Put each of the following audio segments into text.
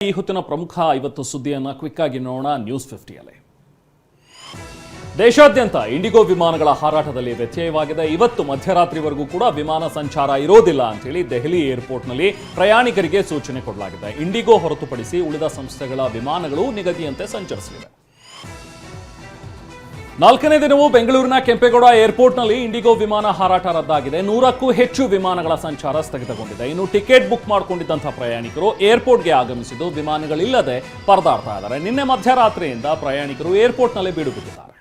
ಈ ಹೊತ್ತಿನ ಪ್ರಮುಖ 50 ಸುದ್ದಿಯನ್ನು ಕ್ವಿಕ್ ಆಗಿ ನೋಡೋಣ ನ್ಯೂಸ್ 50ಯಲ್ಲಿ. ದೇಶಾದ್ಯಂತ ಇಂಡಿಗೋ ವಿಮಾನಗಳ ಹಾರಾಟದಲ್ಲಿ ವ್ಯತ್ಯಯವಾಗಿದೆ. ಇವತ್ತು ಮಧ್ಯರಾತ್ರಿವರೆಗೂ ಕೂಡ ವಿಮಾನ ಸಂಚಾರ ಇರೋದಿಲ್ಲ ಅಂತ ಹೇಳಿ ದೆಹಲಿ ಏರ್ಪೋರ್ಟ್ನಲ್ಲಿ ಪ್ರಯಾಣಿಕರಿಗೆ ಸೂಚನೆ ಕೊಡಲಾಗಿದೆ. ಇಂಡಿಗೋ ಹೊರತುಪಡಿಸಿ ಉಳಿದ ಸಂಸ್ಥೆಗಳ ವಿಮಾನಗಳು ನಿಗದಿಯಂತೆ ಸಂಚರಿಸಲಿವೆ. 4ನೇ ದಿನವೂ ಬೆಂಗಳೂರಿನ ಕೆಂಪೇಗೌಡ ಏರ್ಪೋರ್ಟ್ನಲ್ಲಿ ಇಂಡಿಗೋ ವಿಮಾನ ಹಾರಾಟ ರದ್ದಾಗಿದೆ. 100ಕ್ಕೂ ಹೆಚ್ಚು ವಿಮಾನಗಳ ಸಂಚಾರ ಸ್ಥಗಿತಗೊಂಡಿದೆ. ಇನ್ನು ಟಿಕೆಟ್ ಬುಕ್ ಮಾಡಿಕೊಂಡಿದ್ದಂತಹ ಪ್ರಯಾಣಿಕರು ಏರ್ಪೋರ್ಟ್ಗೆ ಆಗಮಿಸಿದ್ದು ವಿಮಾನಗಳಿಲ್ಲದೆ ಪರದಾಡ್ತಾ ಇದ್ದಾರೆ. ನಿನ್ನೆ ಮಧ್ಯರಾತ್ರಿಯಿಂದ ಪ್ರಯಾಣಿಕರು ಏರ್ಪೋರ್ಟ್ನಲ್ಲಿ ಬೀಡು ಬಿಟ್ಟಿದ್ದಾರೆ.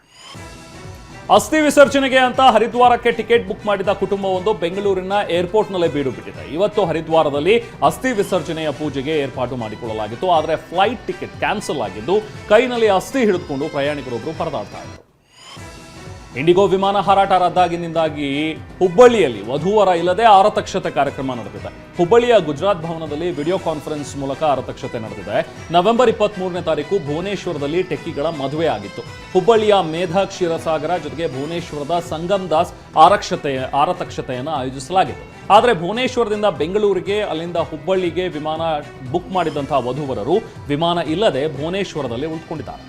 ಅಸ್ಥಿ ವಿಸರ್ಜನೆಗೆ ಅಂತ ಹರಿದ್ವಾರಕ್ಕೆ ಟಿಕೆಟ್ ಬುಕ್ ಮಾಡಿದ ಕುಟುಂಬವೊಂದು ಬೆಂಗಳೂರಿನ ಏರ್ಪೋರ್ಟ್ನಲ್ಲೇ ಬೀಡು ಬಿಟ್ಟಿದೆ. ಇವತ್ತು ಹರಿದ್ವಾರದಲ್ಲಿ ಅಸ್ಥಿ ವಿಸರ್ಜನೆಯ ಪೂಜೆಗೆ ಏರ್ಪಾಡು ಮಾಡಿಕೊಳ್ಳಲಾಗಿತ್ತು. ಆದರೆ ಫ್ಲೈಟ್ ಟಿಕೆಟ್ ಕ್ಯಾನ್ಸಲ್ ಆಗಿದ್ದು ಕೈನಲ್ಲಿ ಅಸ್ಥಿ ಹಿಡಿದುಕೊಂಡು ಪ್ರಯಾಣಿಕರೊಬ್ಬರು ಪರದಾಡ್ತಾ ಇದ್ದರು. ಇಂಡಿಗೋ ವಿಮಾನ ಹಾರಾಟ ರದ್ದಾಗಿನಿಂದಾಗಿ ಹುಬ್ಬಳ್ಳಿಯಲ್ಲಿ ವಧೂವರ ಇಲ್ಲದೆ ಆರತಕ್ಷತೆ ಕಾರ್ಯಕ್ರಮ ನಡೆದಿದೆ. ಹುಬ್ಬಳ್ಳಿಯ ಗುಜರಾತ್ ಭವನದಲ್ಲಿ ವಿಡಿಯೋ ಕಾನ್ಫರೆನ್ಸ್ ಮೂಲಕ ಆರತಕ್ಷತೆ ನಡೆದಿದೆ. ನವೆಂಬರ್ 23ನೇ ತಾರೀಕು ಭುವನೇಶ್ವರದಲ್ಲಿ ಟೆಕ್ಕಿಗಳ ಮದುವೆ ಆಗಿತ್ತು. ಹುಬ್ಬಳ್ಳಿಯ ಮೇಧಾ ಕ್ಷೀರಸಾಗರ ಜೊತೆಗೆ ಭುವನೇಶ್ವರದ ಸಂಗಮ್ ದಾಸ್ ಆರತಕ್ಷತೆಯನ್ನು ಆಯೋಜಿಸಲಾಗಿತ್ತು. ಆದರೆ ಭುವನೇಶ್ವರದಿಂದ ಬೆಂಗಳೂರಿಗೆ ಅಲ್ಲಿಂದ ಹುಬ್ಬಳ್ಳಿಗೆ ವಿಮಾನ ಬುಕ್ ಮಾಡಿದಂತಹ ವಧುವರರು ವಿಮಾನ ಇಲ್ಲದೆ ಭುವನೇಶ್ವರದಲ್ಲಿ ಉಳಿದುಕೊಂಡಿದ್ದಾರೆ.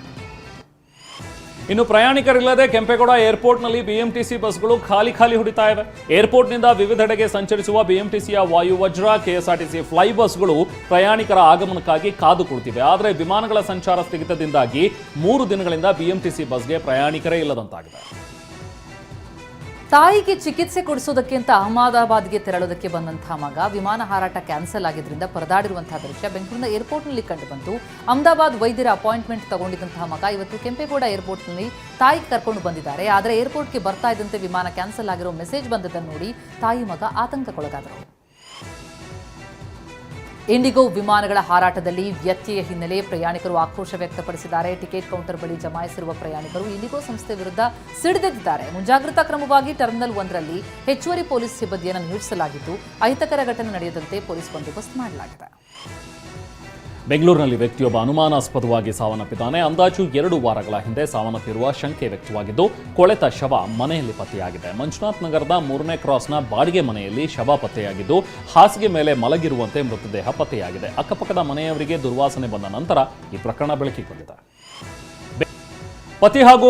ಇನ್ನು ಪ್ರಯಾಣಿಕರಿಲ್ಲದೆ ಕೆಂಪೇಗೌಡ ಏರ್ಪೋರ್ಟ್ನಲ್ಲಿ ಬಿಎಂಟಿಸಿ ಬಸ್ಗಳು ಖಾಲಿ ಹೊಡಿತಾ ಇವೆ. ಏರ್ಪೋರ್ಟ್ನಿಂದ ವಿವಿಧೆಡೆಗೆ ಸಂಚರಿಸುವ ಬಿಎಂಟಿಸಿಯ ವಾಯು ವಜ್ರ, ಕೆಎಸ್ಆರ್ಟಿಸಿ ಫ್ಲೈ ಬಸ್ಗಳು ಪ್ರಯಾಣಿಕರ ಆಗಮನಕ್ಕಾಗಿ ಕಾದು ಕುಳಿತಿವೆ. ಆದರೆ ವಿಮಾನಗಳ ಸಂಚಾರ ಸ್ಥಗಿತದಿಂದಾಗಿ 3 ದಿನಗಳಿಂದ ಬಿಎಂಟಿಸಿ ಬಸ್ಗೆ ಪ್ರಯಾಣಿಕರೇ ಇಲ್ಲದಂತಾಗಿದೆ. ತಾಯಿಗೆ ಚಿಕಿತ್ಸೆ ಕೊಡಿಸೋದಕ್ಕೆ ಅಂತ ಅಹಮದಾಬಾದ್ಗೆ ತೆರಳೋದಕ್ಕೆ ಬಂದಂತಹ ಮಗ ವಿಮಾನ ಹಾರಾಟ ಕ್ಯಾನ್ಸಲ್ ಆಗಿದ್ರಿಂದ ಪರದಾಡಿರುವಂತಹ ದೃಶ್ಯ ಬೆಂಗಳೂರಿನ ಏರ್ಪೋರ್ಟ್ನಲ್ಲಿ ಕಂಡುಬಂತು. ಅಹಮದಾಬಾದ್ ವೈದ್ಯರ ಅಪಾಯಿಂಟ್ಮೆಂಟ್ ತಗೊಂಡಿದ್ದಂತಹ ಮಗ ಇವತ್ತು ಕೆಂಪೇಗೌಡ ಏರ್ಪೋರ್ಟ್ನಲ್ಲಿ ತಾಯಿಗೆ ಕರ್ಕೊಂಡು ಬಂದಿದ್ದಾರೆ. ಆದರೆ ಏರ್ಪೋರ್ಟ್ಗೆ ಬರ್ತಾ ಇದ್ದಂತೆ ವಿಮಾನ ಕ್ಯಾನ್ಸಲ್ ಆಗಿರೋ ಮೆಸೇಜ್ ಬಂದದ್ದನ್ನು ನೋಡಿ ತಾಯಿ ಮಗ ಆತಂಕಕ್ಕೊಳಗಾದರು. ಇಂಡಿಗೋ ವಿಮಾನಗಳ ಹಾರಾಟದಲ್ಲಿ ವ್ಯತ್ಯಯ ಹಿನ್ನೆಲೆ ಪ್ರಯಾಣಿಕರು ಆಕ್ರೋಶ ವ್ಯಕ್ತಪಡಿಸಿದ್ದಾರೆ. ಟಿಕೆಟ್ ಕೌಂಟರ್ ಬಳಿ ಜಮಾಯಿಸಿರುವ ಪ್ರಯಾಣಿಕರು ಇಂಡಿಗೋ ಸಂಸ್ಥೆ ವಿರುದ್ಧ ಸಿಡಿದೆದ್ದಿದ್ದಾರೆ. ಮುಂಜಾಗ್ರತಾ ಕ್ರಮವಾಗಿ ಟರ್ಮಿನಲ್ 1ರಲ್ಲಿ ಹೆಚ್ಚುವರಿ ಪೊಲೀಸ್ ಸಿಬ್ಬಂದಿಯನ್ನು ನಿಯೋಜಿಸಲಾಗಿದ್ದು ಅಹಿತಕರ ಘಟನೆ ನಡೆಯದಂತೆ ಪೊಲೀಸ್ ಬಂದೋಬಸ್ತ್ ಮಾಡಲಾಗಿದೆ. ಬೆಂಗಳೂರಿನಲ್ಲಿ ವ್ಯಕ್ತಿಯೊಬ್ಬ ಅನುಮಾನಾಸ್ಪದವಾಗಿ ಸಾವನ್ನಪ್ಪಿದ್ದಾನೆ. ಅಂದಾಜು 2 ವಾರಗಳ ಹಿಂದೆ ಸಾವನ್ನಪ್ಪಿರುವ ಶಂಕೆ ವ್ಯಕ್ತವಾಗಿದ್ದು ಕೊಳೆತ ಶವ ಮನೆಯಲ್ಲಿ ಪತ್ತೆಯಾಗಿದೆ. ಮಂಜುನಾಥ್ ನಗರದ 3ನೇ ಕ್ರಾಸ್ನ ಬಾಡಿಗೆ ಮನೆಯಲ್ಲಿ ಶವ ಪತ್ತೆಯಾಗಿದ್ದು ಹಾಸಿಗೆ ಮೇಲೆ ಮಲಗಿರುವಂತೆ ಮೃತದೇಹ ಪತ್ತೆಯಾಗಿದೆ. ಅಕ್ಕಪಕ್ಕದ ಮನೆಯವರಿಗೆ ದುರ್ವಾಸನೆ ಬಂದ ನಂತರ ಈ ಪ್ರಕರಣ ಬೆಳಕಿಗೆ ಬಂದಿದೆ. ಪತಿ ಹಾಗೂ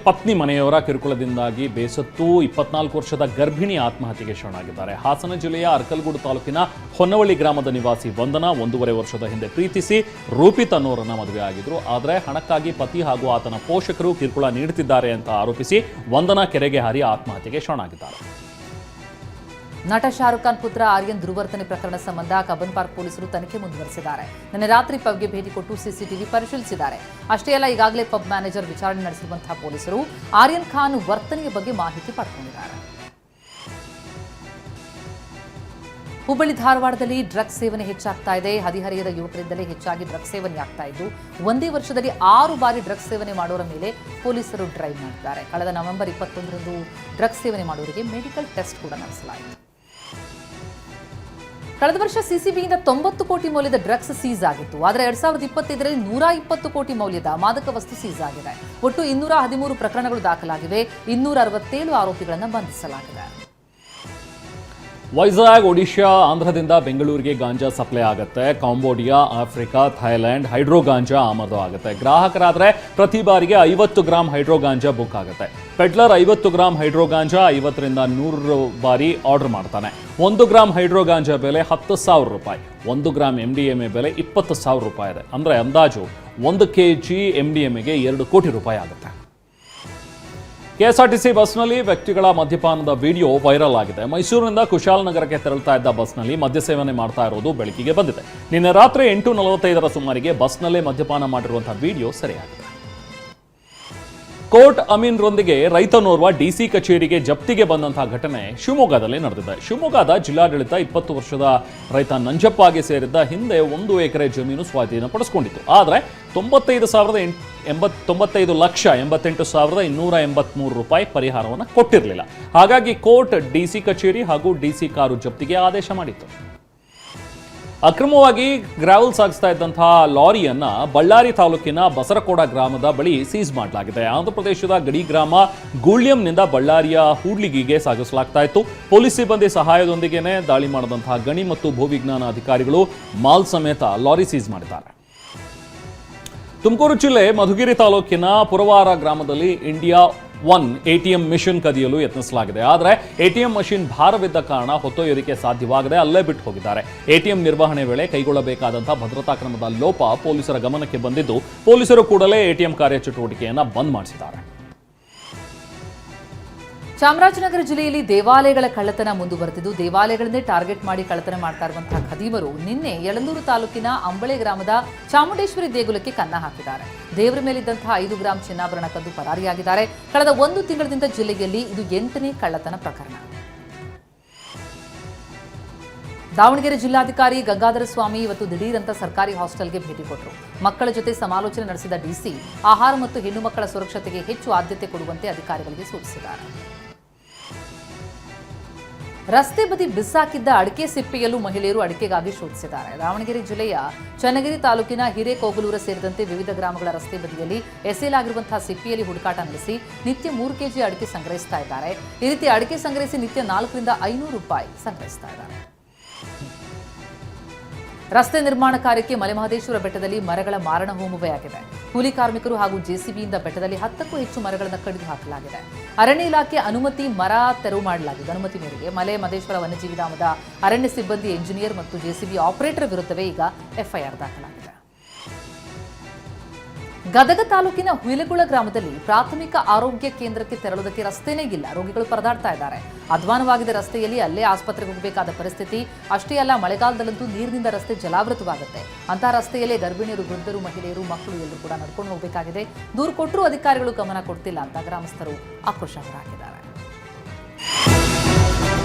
ಪತ್ನಿ ಮನೆಯವರ ಕಿರುಕುಳದಿಂದಾಗಿ ಬೇಸತ್ತು 24 ವರ್ಷದ ಗರ್ಭಿಣಿ ಆತ್ಮಹತ್ಯೆಗೆ ಶರಣಾಗಿದ್ದಾರೆ. ಹಾಸನ ಜಿಲ್ಲೆಯ ಅರ್ಕಲ್ಗೂಡು ತಾಲೂಕಿನ ಹೊನ್ನವಳ್ಳಿ ಗ್ರಾಮದ ನಿವಾಸಿ ವಂದನಾ 1.5 ವರ್ಷದ ಹಿಂದೆ ಪ್ರೀತಿಸಿ ರೂಪಿತ್ ಅನ್ನೋರನ್ನ ಮದುವೆ ಆಗಿದ್ರು. ಆದರೆ ಹಣಕ್ಕಾಗಿ ಪತಿ ಹಾಗೂ ಆತನ ಪೋಷಕರು ಕಿರುಕುಳ ನೀಡುತ್ತಿದ್ದಾರೆ ಅಂತ ಆರೋಪಿಸಿ ವಂದನಾ ಕೆರೆಗೆ ಹಾರಿ ಆತ್ಮಹತ್ಯೆಗೆ ಶರಣಾಗಿದ್ದಾರೆ. ನಟ ಶಾರುಖ್ ಖಾನ್ ಪುತ್ರ ಆರ್ಯನ್ ದುರ್ವರ್ತನೆ ಪ್ರಕರಣ ಸಂಬಂಧ ಕಬ್ಬನ್ ಪಾರ್ಕ್ ಪೊಲೀಸರು ತನಿಖೆ ಮುಂದುವರೆಸಿದ್ದಾರೆ. ನಿನ್ನೆ ರಾತ್ರಿ ಪಬ್ಗೆ ಭೇಟಿ ಕೊಟ್ಟು ಸಿಸಿಟಿವಿ ಪರಿಶೀಲಿಸಿದ್ದಾರೆ. ಅಷ್ಟೇ ಅಲ್ಲ, ಈಗಾಗಲೇ ಪಬ್ ಮ್ಯಾನೇಜರ್ ವಿಚಾರಣೆ ನಡೆಸಿರುವಂತಹ ಪೊಲೀಸರು ಆರ್ಯನ್ ಖಾನ್ ವರ್ತನೆಯ ಬಗ್ಗೆ ಮಾಹಿತಿ ಪಡೆದುಕೊಂಡಿದ್ದಾರೆ. ಹುಬ್ಬಳ್ಳಿ ಧಾರವಾಡದಲ್ಲಿ ಡ್ರಗ್ಸ್ ಸೇವನೆ ಹೆಚ್ಚಾಗ್ತಾ ಇದೆ. ಹದಿಹರೆಯದ ಯುವಕರಿಂದಲೇ ಹೆಚ್ಚಾಗಿ ಡ್ರಗ್ಸ್ ಸೇವನೆ ಆಗ್ತಾ ಇದ್ದು ಒಂದೇ ವರ್ಷದಲ್ಲಿ 6 ಬಾರಿ ಡ್ರಗ್ಸ್ ಸೇವನೆ ಮಾಡೋರ ಮೇಲೆ ಪೊಲೀಸರು ಡ್ರೈವ್ ಮಾಡಿದ್ದಾರೆ. ಕಳೆದ ನವೆಂಬರ್ 21ರಂದು ಡ್ರಗ್ಸ್ ಸೇವನೆ ಮಾಡೋರಿಗೆ ಮೆಡಿಕಲ್ ಟೆಸ್ಟ್ ಕೂಡ ನಡೆಸಲಾಯಿತು. ಕಳೆದ ವರ್ಷ ಸಿಸಿಬಿಯಿಂದ 90 ಕೋಟಿ ಮೌಲ್ಯದ ಡ್ರಗ್ಸ್ ಸೀಸ್ ಆಗಿತ್ತು. ಆದರೆ 2025ರಲ್ಲಿ 120 ಕೋಟಿ ಮೌಲ್ಯದ ಮಾದಕ ವಸ್ತು ಸೀಸ್ ಆಗಿದೆ. ಒಟ್ಟು 213 ಪ್ರಕರಣಗಳು ದಾಖಲಾಗಿವೆ. 267 ಆರೋಪಿಗಳನ್ನು ಬಂಧಿಸಲಾಗಿದೆ. ವೈಜಾಗ್, ಒಡಿಶಾ, ಆಂಧ್ರದಿಂದ ಬೆಂಗಳೂರಿಗೆ ಗಾಂಜಾ ಸಪ್ಲೈ ಆಗುತ್ತೆ. ಕಾಂಬೋಡಿಯಾ, ಆಫ್ರಿಕಾ, ಥೈಲ್ಯಾಂಡ್ ಹೈಡ್ರೋ ಗಾಂಜಾ ಆಮದು ಆಗುತ್ತೆ. ಗ್ರಾಹಕರಾದರೆ ಪ್ರತಿ ಬಾರಿಗೆ 50 ಗ್ರಾಂ ಹೈಡ್ರೋ ಗಾಂಜಾ ಬುಕ್ ಆಗುತ್ತೆ. ಪೆಡ್ಲರ್ 50 ಗ್ರಾಂ ಹೈಡ್ರೋ ಗಾಂಜಾ 50ರಿಂದ 100 ಬಾರಿ ಆರ್ಡರ್ ಮಾಡ್ತಾನೆ. 1 ಗ್ರಾಂ ಹೈಡ್ರೋ ಗಾಂಜಾ ಬೆಲೆ 10,000 ರೂಪಾಯಿ. 1 ಗ್ರಾಂ MDMA ಬೆಲೆ 20,000 ರೂಪಾಯಿ ಇದೆ. ಅಂದರೆ ಅಂದಾಜು 1 kg MDMAಗೆ 2 ಕೋಟಿ ರೂಪಾಯಿ ಆಗುತ್ತೆ. ಕೆಎಸ್ಆರ್ಟಿಸಿ ಬಸ್ನಲ್ಲಿ ವ್ಯಕ್ತಿಗಳ ಮದ್ಯಪಾನದ ವಿಡಿಯೋ ವೈರಲ್ ಆಗಿದೆ. ಮೈಸೂರಿನಿಂದ ಕುಶಾಲನಗರಕ್ಕೆ ತೆರಳುತ್ತಾ ಇದ್ದ ಬಸ್ನಲ್ಲಿ ಮದ್ಯ ಸೇವನೆ ಮಾಡ್ತಾ ಇರೋದು ಬೆಳಕಿಗೆ ಬಂದಿದೆ. ನಿನ್ನೆ ರಾತ್ರಿ 8:45ರ ಸುಮಾರಿಗೆ ಬಸ್ನಲ್ಲೇ ಮದ್ಯಪಾನ ಮಾಡಿರುವಂತಹ ವಿಡಿಯೋ ಸೆರೆಯಾಗಿದೆ. ಕೋರ್ಟ್ ಅಮೀನ್ರೊಂದಿಗೆ ರೈತನೋರ್ವ ಡಿಸಿ ಕಚೇರಿಗೆ ಜಪ್ತಿಗೆ ಬಂದಂತಹ ಘಟನೆ ಶಿವಮೊಗ್ಗದಲ್ಲಿ ನಡೆದಿದೆ. ಶಿವಮೊಗ್ಗದ ಜಿಲ್ಲಾಡಳಿತ 20 ವರ್ಷದ ರೈತ ನಂಜಪ್ಪಗೆ ಸೇರಿದ್ದ ಹಿಂದೆ 1 ಎಕರೆ ಜಮೀನು ಸ್ವಾಧೀನಪಡಿಸಿಕೊಂಡಿತ್ತು. ಆದರೆ 95,88,283 ರೂಪಾಯಿ ಪರಿಹಾರವನ್ನು ಕೊಟ್ಟಿರಲಿಲ್ಲ. ಹಾಗಾಗಿ ಕೋರ್ಟ್ ಡಿಸಿ ಕಚೇರಿ ಹಾಗೂ ಡಿಸಿ ಕಾರು ಜಪ್ತಿಗೆ ಆದೇಶ ಮಾಡಿತ್ತು. ಅಕ್ರಮವಾಗಿ ಗ್ರಾವೆಲ್ ಸಾಗಿಸ್ತಾ ಇದ್ದಂತಹ ಲಾರಿಯನ್ನ ಬಳ್ಳಾರಿ ತಾಲೂಕಿನ ಬಸರಕೋಡ ಗ್ರಾಮದ ಬಳಿ ಸೀಸ್ ಮಾಡಲಾಗಿದೆ. ಆಂಧ್ರಪ್ರದೇಶದ ಗಡಿ ಗ್ರಾಮ ಗೂಳ್ಯಂನಿಂದ ಬಳ್ಳಾರಿಯ ಹೂಡ್ಲಿಗಿಗೆ ಸಾಗಿಸಲಾಗ್ತಾ ಇತ್ತು. ಪೊಲೀಸ್ ಸಿಬ್ಬಂದಿ ಸಹಾಯದೊಂದಿಗೆನೇ ದಾಳಿ ಮಾಡಿದಂತಹ ಗಣಿ ಮತ್ತು ಭೂವಿಜ್ಞಾನ ಅಧಿಕಾರಿಗಳು ಮಾಲ್ ಸಮೇತ ಲಾರಿ ಸೀಸ್ ಮಾಡಿದ್ದಾರೆ. ತುಮಕೂರು ಜಿಲ್ಲೆ ಮಧುಗಿರಿ ತಾಲೂಕಿನ ಪುರವಾರ ಗ್ರಾಮದಲ್ಲಿ ಇಂಡಿಯಾ ಒನ್ ಎಟಿಎಂ ಮಿಷನ್ ಕದಿಯಲು ಯತ್ನಿಸಲಾಗಿದೆ. ಆದರೆ ಎಟಿಎಂ ಮಷಿನ್ ಭಾರವಿದ್ದ ಕಾರಣ ಹೊತ್ತೊಯ್ಯೋದಕ್ಕೆ ಸಾಧ್ಯವಾಗದೆ ಅಲ್ಲೇ ಬಿಟ್ಟು ಹೋಗಿದ್ದಾರೆ. ಎಟಿಎಂ ನಿರ್ವಹಣೆ ವೇಳೆ ಕೈಗೊಳ್ಳಬೇಕಾದಂತಹ ಭದ್ರತಾ ಕ್ರಮದ ಲೋಪ ಪೊಲೀಸರ ಗಮನಕ್ಕೆ ಬಂದಿದ್ದು, ಪೊಲೀಸರು ಕೂಡಲೇ ಎಟಿಎಂ ಕಾರ್ಯಚಟುವಟಿಕೆಯನ್ನು ಬಂದ್ ಮಾಡಿಸಿದ್ದಾರೆ. ಚಾಮರಾಜನಗರ ಜಿಲ್ಲೆಯಲ್ಲಿ ದೇವಾಲಯಗಳ ಕಳ್ಳತನ ಮುಂದುವರೆದಿದ್ದು, ದೇವಾಲಯಗಳನ್ನೇ ಟಾರ್ಗೆಟ್ ಮಾಡಿ ಕಳ್ಳತನ ಮಾಡ್ತಾ ಇರುವಂತಹ ಖದೀಮರು ನಿನ್ನೆ ಯಳಂದೂರು ತಾಲೂಕಿನ ಅಂಬಳೆ ಗ್ರಾಮದ ಚಾಮುಂಡೇಶ್ವರಿ ದೇಗುಲಕ್ಕೆ ಕನ್ನ ಹಾಕಿದ್ದಾರೆ. ದೇವರ ಮೇಲಿದ್ದಂತಹ 5 ಗ್ರಾಂ ಚಿನ್ನಾಭರಣ ಕದ್ದು ಪರಾರಿಯಾಗಿದ್ದಾರೆ. ಕಳೆದ 1 ತಿಂಗಳಿಂದ ಜಿಲ್ಲೆಯಲ್ಲಿ ಇದು 8ನೇ ಕಳ್ಳತನ ಪ್ರಕರಣ. ದಾವಣಗೆರೆ ಜಿಲ್ಲಾಧಿಕಾರಿ ಗಂಗಾಧರ ಸ್ವಾಮಿ ಇವತ್ತು ದಿಢೀರಂತ ಸರ್ಕಾರಿ ಹಾಸ್ಟೆಲ್ಗೆ ಭೇಟಿ ಕೊಟ್ಟರು. ಮಕ್ಕಳ ಜೊತೆ ಸಮಾಲೋಚನೆ ನಡೆಸಿದ ಡಿಸಿ ಆಹಾರ ಮತ್ತು ಹೆಣ್ಣು ಮಕ್ಕಳ ಸುರಕ್ಷತೆಗೆ ಹೆಚ್ಚು ಆದ್ಯತೆ ಕೊಡುವಂತೆ ಅಧಿಕಾರಿಗಳಿಗೆ ಸೂಚಿಸಿದ್ದಾರೆ. ರಸ್ತೆ ಬದಿ ಬಿಸಾಕಿದ್ದ ಅಡಿಕೆ ಸಿಪ್ಪೆಯಲ್ಲೂ ಮಹಿಳೆಯರು ಅಡಿಕೆಗಾಗಿ ಶೋಧಿಸಿದ್ದಾರೆ. ದಾವಣಗೆರೆ ಜಿಲ್ಲೆಯ ಚನ್ನಗಿರಿ ತಾಲೂಕಿನ ಹಿರೇಕೋಗಲೂರ ಸೇರಿದಂತೆ ವಿವಿಧ ಗ್ರಾಮಗಳ ರಸ್ತೆ ಬದಿಯಲ್ಲಿ ಎಸೆಯಲಾಗಿರುವಂತಹ ಸಿಪ್ಪೆಯಲ್ಲಿ ಹುಡುಕಾಟ ನಡೆಸಿ ನಿತ್ಯ 3 ಕೆಜಿ ಅಡಿಕೆ ಸಂಗ್ರಹಿಸ್ತಾ ಇದ್ದಾರೆ. ಈ ರೀತಿ ಅಡಿಕೆ ಸಂಗ್ರಹಿಸಿ ನಿತ್ಯ 400 ರಿಂದ 500 ರೂಪಾಯಿ ಸಂಗ್ರಹಿಸ್ತಾ ಇದ್ದಾರೆ. ರಸ್ತೆ ನಿರ್ಮಾಣ ಕಾರ್ಯಕ್ಕೆ ಮಲೆಮಹದೇಶ್ವರ ಬೆಟ್ಟದಲ್ಲಿ ಮರಗಳ ಮಾರಣ ಹೋಮವೇ ಆಗಿದೆ. ಕೂಲಿ ಕಾರ್ಮಿಕರು ಹಾಗೂ ಜೆಸಿಬಿಯಿಂದ ಬೆಟ್ಟದಲ್ಲಿ 10ಕ್ಕೂ ಹೆಚ್ಚು ಮರಗಳನ್ನು ಕಡಿದು ಹಾಕಲಾಗಿದೆ. ಅರಣ್ಯ ಇಲಾಖೆ ಮರ ತೆರವು ಮಾಡಲಾಗಿದೆ. ಅನುಮತಿ ಮೇರೆಗೆ ಮಲೆ ಮಹದೇಶ್ವರ ವನ್ಯಜೀವಿ ಧಾಮದ ಅರಣ್ಯ ಸಿಬ್ಬಂದಿ, ಎಂಜಿನಿಯರ್ ಮತ್ತು ಜೆಸಿಬಿ ಆಪರೇಟರ್ ವಿರುದ್ಧವೇ ಈಗ ಎಫ್ಐಆರ್ ದಾಖಲಾಗಿದೆ. ಗದಗ ತಾಲೂಕಿನ ಹುಯಿಲಗುಳ ಗ್ರಾಮದಲ್ಲಿ ಪ್ರಾಥಮಿಕ ಆರೋಗ್ಯ ಕೇಂದ್ರಕ್ಕೆ ತೆರಳುವುದಕ್ಕೆ ರಸ್ತೆನೇ ಇಲ್ಲ. ರೋಗಿಗಳು ಪರದಾಡ್ತಾ ಇದ್ದಾರೆ. ಅಧ್ವಾನವಾಗಿದೆ ರಸ್ತೆಯಲ್ಲಿ. ಅಲ್ಲೇ ಆಸ್ಪತ್ರೆಗೆ ಹೋಗಬೇಕಾದ ಪರಿಸ್ಥಿತಿ. ಅಷ್ಟೇ ಅಲ್ಲ, ಮಳೆಗಾಲದಲ್ಲಂತೂ ನೀರಿನಿಂದ ರಸ್ತೆ ಜಲಾವೃತವಾಗುತ್ತೆ. ಅಂತಹ ರಸ್ತೆಯಲ್ಲೇ ಗರ್ಭಿಣಿಯರು, ವೃದ್ಧರು, ಮಹಿಳೆಯರು, ಮಕ್ಕಳು ಎಲ್ಲರೂ ಕೂಡ ನಡ್ಕೊಂಡು ಹೋಗಬೇಕಾಗಿದೆ. ದೂರು ಕೊಟ್ಟರೂ ಅಧಿಕಾರಿಗಳು ಗಮನ ಕೊಡ್ತಿಲ್ಲ ಅಂತ ಗ್ರಾಮಸ್ಥರು ಆಕ್ರೋಶ ಹೊರಹಾಕಿದ್ದಾರೆ.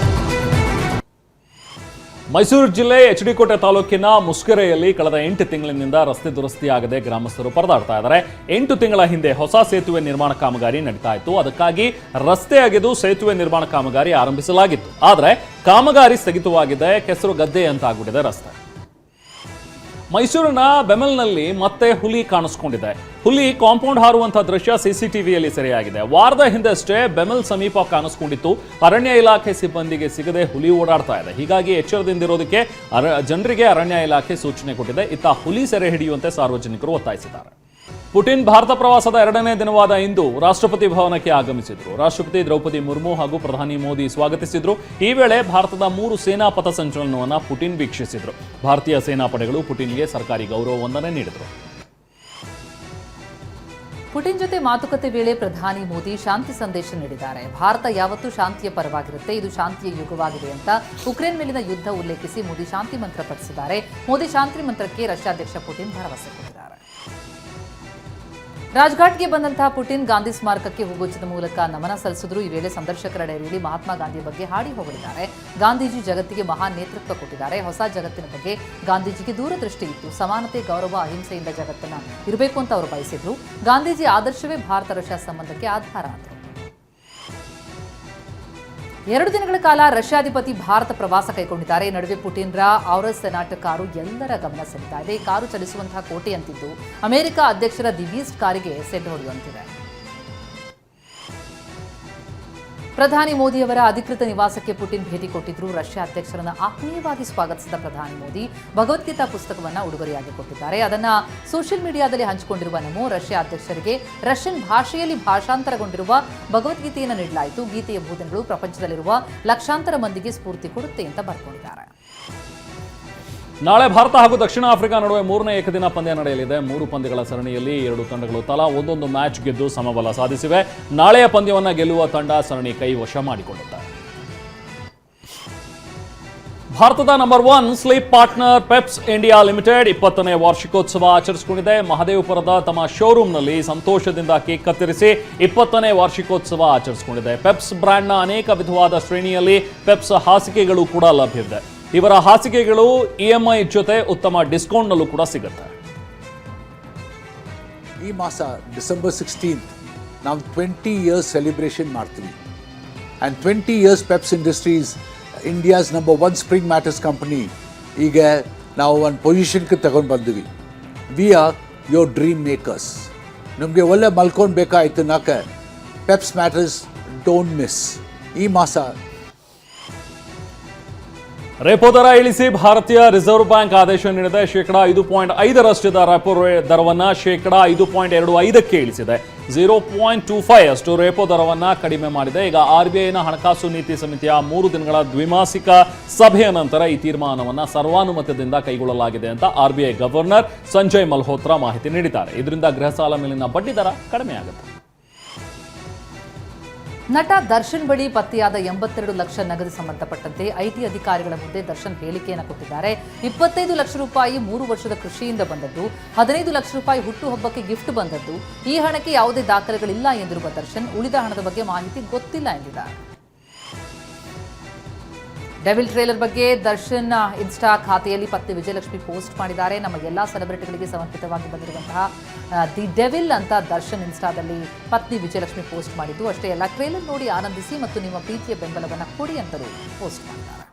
ಮೈಸೂರು ಜಿಲ್ಲೆ ಎಚ್.ಡಿ. ಕೋಟೆ ತಾಲೂಕಿನ ಮುಸ್ಕೆರೆಯಲ್ಲಿ ಕಳೆದ 8 ತಿಂಗಳಿನಿಂದ ರಸ್ತೆ ದುರಸ್ತಿಯಾಗದೆ ಗ್ರಾಮಸ್ಥರು ಪರದಾಡ್ತಾ ಇದ್ದಾರೆ. 8 ತಿಂಗಳ ಹಿಂದೆ ಹೊಸ ಸೇತುವೆ ನಿರ್ಮಾಣ ಕಾಮಗಾರಿ ನಡೀತಾ ಇತ್ತು. ಅದಕ್ಕಾಗಿ ರಸ್ತೆ ಅಗೆದು ಸೇತುವೆ ನಿರ್ಮಾಣ ಕಾಮಗಾರಿ ಆರಂಭಿಸಲಾಗಿತ್ತು. ಆದರೆ ಕಾಮಗಾರಿ ಸ್ಥಗಿತವಾಗಿದೆ. ಕೆಸರು ಗದ್ದೆ ಅಂತ ಆಗ್ಬಿಟ್ಟಿದೆ ರಸ್ತೆ. ಮೈಸೂರಿನ ಬೆಮೆಲ್ನಲ್ಲಿ ಮತ್ತೆ ಹುಲಿ ಕಾಣಿಸ್ಕೊಂಡಿದೆ. ಹುಲಿ ಕಾಂಪೌಂಡ್ ಹಾರುವಂತಹ ದೃಶ್ಯ ಸಿಸಿಟಿವಿಯಲ್ಲಿ ಸೆರೆಯಾಗಿದೆ. ವಾರದ ಹಿಂದಷ್ಟೇ ಬೆಮೆಲ್ ಸಮೀಪ ಕಾಣಿಸ್ಕೊಂಡಿತ್ತು. ಅರಣ್ಯ ಇಲಾಖೆ ಸಿಬ್ಬಂದಿಗೆ ಸಿಗದೆ ಹುಲಿ ಓಡಾಡ್ತಾ ಇದೆ. ಹೀಗಾಗಿ ಎಚ್ಚರದಿಂದಿರೋದಕ್ಕೆ ಜನರಿಗೆ ಅರಣ್ಯ ಇಲಾಖೆ ಸೂಚನೆ ಕೊಟ್ಟಿದೆ. ಇತ್ತ ಹುಲಿ ಸೆರೆ ಹಿಡಿಯುವಂತೆ ಸಾರ್ವಜನಿಕರು ಒತ್ತಾಯಿಸಿದ್ದಾರೆ. ಪುಟಿನ್ ಭಾರತ ಪ್ರವಾಸದ 2ನೇ ದಿನವಾದ ಇಂದು ರಾಷ್ಟ್ರಪತಿ ಭವನಕ್ಕೆ ಆಗಮಿಸಿದ್ರು. ರಾಷ್ಟ್ರಪತಿ ದ್ರೌಪದಿ ಮುರ್ಮು ಹಾಗೂ ಪ್ರಧಾನಿ ಮೋದಿ ಸ್ವಾಗತಿಸಿದ್ರು. ಈ ವೇಳೆ ಭಾರತದ 3 ಸೇನಾ ಪಥಸಂಚಲನವನ್ನು ಪುಟಿನ್ ವೀಕ್ಷಿಸಿದ್ರು. ಭಾರತೀಯ ಸೇನಾಪಡೆಗಳು ಪುಟಿನ್ಗೆ ಸರ್ಕಾರಿ ಗೌರವ ವಂದನೆ ನೀಡಿದರು. ಪುಟಿನ್ ಜೊತೆ ಮಾತುಕತೆ ವೇಳೆ ಪ್ರಧಾನಿ ಮೋದಿ ಶಾಂತಿ ಸಂದೇಶ ನೀಡಿದ್ದಾರೆ. ಭಾರತ ಯಾವತ್ತೂ ಶಾಂತಿಯ ಪರವಾಗಿರುತ್ತೆ, ಇದು ಶಾಂತಿಯ ಯುಗವಾಗಿದೆ ಅಂತ ಉಕ್ರೇನ್ ಮೇಲಿನ ಯುದ್ಧ ಉಲ್ಲೇಖಿಸಿ ಮೋದಿ ಶಾಂತಿ ಮಂತ್ರ ಪಠಿಸಿದ್ದಾರೆ. ಮೋದಿ ಶಾಂತಿ ಮಂತ್ರಕ್ಕೆ ರಷ್ಯಾ ಅಧ್ಯಕ್ಷ ಪುಟಿನ್ ಭರವಸೆ ಕೊಟ್ಟಿದ್ದಾರೆ. ರಾಜ್ಘಾಟ್ಗೆ ಬಂದಂತಹ ಪುಟಿನ್ ಗಾಂಧಿ ಸ್ಮಾರಕಕ್ಕೆ ಹೂಗುಚ್ಛದ ಮೂಲಕ ನಮನ ಸಲ್ಲಿಸಿದ್ರು. ಈ ವೇಳೆ ಸಂದರ್ಶಕರ ಡೈರಿಯಲ್ಲಿ ಮಹಾತ್ಮ ಗಾಂಧಿ ಬಗ್ಗೆ ಹಾಡಿ ಹೊಗಳಿದ್ದಾರೆ. ಗಾಂಧೀಜಿ ಜಗತ್ತಿಗೆ ಮಹಾನ್ ನೇತೃತ್ವ ಕೊಟ್ಟಿದ್ದಾರೆ. ಹೊಸ ಜಗತ್ತಿನ ಬಗ್ಗೆ ಗಾಂಧೀಜಿಗೆ ದೂರದೃಷ್ಟಿ ಇತ್ತು. ಸಮಾನತೆ, ಗೌರವ, ಅಹಿಂಸೆಯಿಂದ ಜಗತ್ತನ್ನ ಇರಬೇಕು ಅಂತ ಅವರು ಬಯಸಿದ್ರು. ಗಾಂಧೀಜಿ ಆದರ್ಶವೇ ಭಾರತ ರಷ್ಯಾ ಸಂಬಂಧಕ್ಕೆ ಆಧಾರ ಅಂದರು. 2 ದಿನಗಳ ಕಾಲ ರಷ್ಯಾ ಅಧಿಪತಿ ಭಾರತ ಪ್ರವಾಸ ಕೈಗೊಂಡಿದ್ದಾರೆ. ಈ ನಡುವೆ ಪುಟಿನ್ರ ಔರಸ್ ಸೆನಾಟ್ ಕಾರು ಎಲ್ಲರ ಗಮನ ಸೆಳೀತಾ ಇದೆ. ಈ ಕಾರು ಚಲಿಸುವಂತಹ ಕೋಟೆಯಂತಿದ್ದು ಅಮೆರಿಕ ಅಧ್ಯಕ್ಷರ ದಿ ಬೀಸ್ಟ್ ಕಾರಿಗೆ ಸೆಡ್ ಹೊಡೆಯುವಂತಿದೆ. ಪ್ರಧಾನಿ ಮೋದಿಯವರ ಅಧಿಕೃತ ನಿವಾಸಕ್ಕೆ ಪುಟಿನ್ ಭೇಟಿ ಕೊಟ್ಟಿದ್ರು. ರಷ್ಯಾ ಅಧ್ಯಕ್ಷರನ್ನು ಆತ್ಮೀಯವಾಗಿ ಸ್ವಾಗತಿಸಿದ ಪ್ರಧಾನಿ ಮೋದಿ ಭಗವದ್ಗೀತಾ ಪುಸ್ತಕವನ್ನು ಉಡುಗೊರೆಯಾಗಿ ಕೊಟ್ಟಿದ್ದಾರೆ. ಅದನ್ನ ಸೋಷಿಯಲ್ ಮೀಡಿಯಾದಲ್ಲಿ ಹಂಚಿಕೊಂಡಿರುವ ನಮೋ ರಷ್ಯಾ ಅಧ್ಯಕ್ಷರಿಗೆ ರಷ್ಯನ್ ಭಾಷೆಯಲ್ಲಿ ಭಾಷಾಂತರಗೊಂಡಿರುವ ಭಗವದ್ಗೀತೆಯನ್ನು ನೀಡಲಾಯಿತು. ಗೀತೆಯ ಬೋಧನೆಗಳು ಪ್ರಪಂಚದಲ್ಲಿರುವ ಲಕ್ಷಾಂತರ ಮಂದಿಗೆ ಸ್ಫೂರ್ತಿ ಕೊಡುತ್ತೆ ಅಂತ ಬರ್ಕೊಂಡಿದ್ದಾರೆ. ನಾಳೆ ಭಾರತ ಹಾಗೂ ದಕ್ಷಿಣ ಆಫ್ರಿಕಾ ನಡುವೆ 3ನೇ ಏಕದಿನ ಪಂದ್ಯ ನಡೆಯಲಿದೆ. 3 ಪಂದ್ಯಗಳ ಸರಣಿಯಲ್ಲಿ 2 ತಂಡಗಳು ತಲಾ ಒಂದೊಂದು ಮ್ಯಾಚ್ ಗೆದ್ದು ಸಮಬಲ ಸಾಧಿಸಿವೆ. ನಾಳೆಯ ಪಂದ್ಯವನ್ನು ಗೆಲ್ಲುವ ತಂಡ ಸರಣಿ ಕೈವಶ ಮಾಡಿಕೊಳ್ಳುತ್ತೆ. ಭಾರತದ number 1 sleep partner Peps India Limited 20ನೇ ವಾರ್ಷಿಕೋತ್ಸವ ಆಚರಿಸಿಕೊಂಡಿದೆ. ಮಹದೇವಪುರದ ತಮ್ಮ ಶೋರೂಮ್ನಲ್ಲಿ ಸಂತೋಷದಿಂದ ಕೇಕ್ ಕತ್ತರಿಸಿ 20ನೇ ವಾರ್ಷಿಕೋತ್ಸವ ಆಚರಿಸಿಕೊಂಡಿದೆ. ಪೆಪ್ಸ್ ಬ್ರ್ಯಾಂಡ್ನ ಅನೇಕ ವಿಧವಾದ ಶ್ರೇಣಿಯಲ್ಲಿ ಪೆಪ್ಸ್ ಹಾಸಿಗೆಗಳು ಕೂಡ ಲಭ್ಯವಿದೆ. ಇವರ ಹಾಸಿಗೆಗಳು EMI ಜೊತೆ ಉತ್ತಮ ಡಿಸ್ಕೌಂಟ್ನಲ್ಲೂ ಕೂಡ ಸಿಗುತ್ತೆ. ಈ ಮಾಸ ಡಿಸೆಂಬರ್ 16 ನಾವು 20 ಇಯರ್ಸ್ ಸೆಲೆಬ್ರೇಷನ್ ಮಾಡ್ತೀವಿ. And 20 years ಪೆಪ್ಸ್ industries India's number 1 spring matters company. ಈಗ ನಾವು ಒಂದು ಪೊಸಿಷನ್ಗೆ ತಗೊಂಡು ಬಂದ್ವಿ. We are your dream makers. ನಿಮಗೆ ಒಳ್ಳೆ ಮಲ್ಕೊಂಡು ಬೇಕಾಯ್ತು ನಾಕೆ ಪೆಪ್ಸ್ ಮ್ಯಾಟರ್ಸ್ ಡೋಂಟ್ ಮಿಸ್. ಈ ಮಾಸ ರೆಪೋ ದರ ಇಳಿಸಿ ಭಾರತೀಯ ರಿಸರ್ವ್ ಬ್ಯಾಂಕ್ ಆದೇಶ ನೀಡಿದೆ. ಶೇಕಡಾ 5.5ರಷ್ಟಿದ್ದ ರೆಪೋ ದರವನ್ನು ಶೇಕಡಾ 5.25ಕ್ಕೆ ಇಳಿಸಿದೆ. 0.25 ಅಷ್ಟು ರೆಪೋ ದರವನ್ನು ಕಡಿಮೆ ಮಾಡಿದೆ. ಈಗ RBIನ ಹಣಕಾಸು ನೀತಿ ಸಮಿತಿಯ 3 ದಿನಗಳ ದ್ವಿಮಾಸಿಕ ಸಭೆಯ ನಂತರ ಈ ತೀರ್ಮಾನವನ್ನು ಸರ್ವಾನುಮತದಿಂದ ಕೈಗೊಳ್ಳಲಾಗಿದೆ ಅಂತ RBI ಗವರ್ನರ್ ಸಂಜಯ್ ಮಲ್ಹೋತ್ರಾ ಮಾಹಿತಿ ನೀಡಿದ್ದಾರೆ. ಇದರಿಂದ ಗೃಹ ಸಾಲ ಮೇಲಿನ ಬಡ್ಡಿ ದರ ಕಡಿಮೆಯಾಗುತ್ತೆ. ನಟ ದರ್ಶನ್ ಬಳಿ ಪತ್ತೆಯಾದ 82 ಲಕ್ಷ ನಗದು ಸಂಬಂಧಪಟ್ಟಂತೆ IT ಅಧಿಕಾರಿಗಳ ಮುಂದೆ ದರ್ಶನ್ ಹೇಳಿಕೆಯನ್ನು ಕೊಟ್ಟಿದ್ದಾರೆ. 25 ಲಕ್ಷ ರೂಪಾಯಿ 3 ವರ್ಷದ ಕೃಷಿಯಿಂದ ಬಂದದ್ದು, 15 ಲಕ್ಷ ರೂಪಾಯಿ ಹುಟ್ಟುಹಬ್ಬಕ್ಕೆ ಗಿಫ್ಟ್ ಬಂದದ್ದು. ಈ ಹಣಕ್ಕೆ ಯಾವುದೇ ದಾಖಲೆಗಳಿಲ್ಲ ಎಂದಿರುವ ದರ್ಶನ್ ಉಳಿದ ಹಣದ ಬಗ್ಗೆ ಮಾಹಿತಿ ಗೊತ್ತಿಲ್ಲ ಎಂದಿದ್ದಾರೆ. ಡೆವಿಲ್ ಟ್ರೇಲರ್ ಬಗ್ಗೆ ದರ್ಶನ್ ಇನ್ಸ್ಟಾ ಖಾತೆಯಲ್ಲಿ ಪತ್ನಿ ವಿಜಯಲಕ್ಷ್ಮಿ ಪೋಸ್ಟ್ ಮಾಡಿದ್ದಾರೆ. ನಮ್ಮ ಎಲ್ಲಾ ಸೆಲೆಬ್ರಿಟಿಗಳಿಗೆ ಸಮರ್ಪಿತವಾಗಿ ಬಂದಿರುವಂತಹ ದಿ ಡೆವಿಲ್ ಅಂತ ದರ್ಶನ್ ಇನ್ಸ್ಟಾದಲ್ಲಿ ಪತ್ನಿ ವಿಜಯಲಕ್ಷ್ಮಿ ಪೋಸ್ಟ್ ಮಾಡಿದ್ದು ಅಷ್ಟೇ ಅಲ್ಲ, ಟ್ರೇಲರ್ ನೋಡಿ ಆನಂದಿಸಿ ಮತ್ತು ನಿಮ್ಮ ಪ್ರೀತಿಯ ಬೆಂಬಲವನ್ನು ಕೊಡಿ ಅಂತಲೂ ಪೋಸ್ಟ್ ಮಾಡಿದ್ದಾರೆ.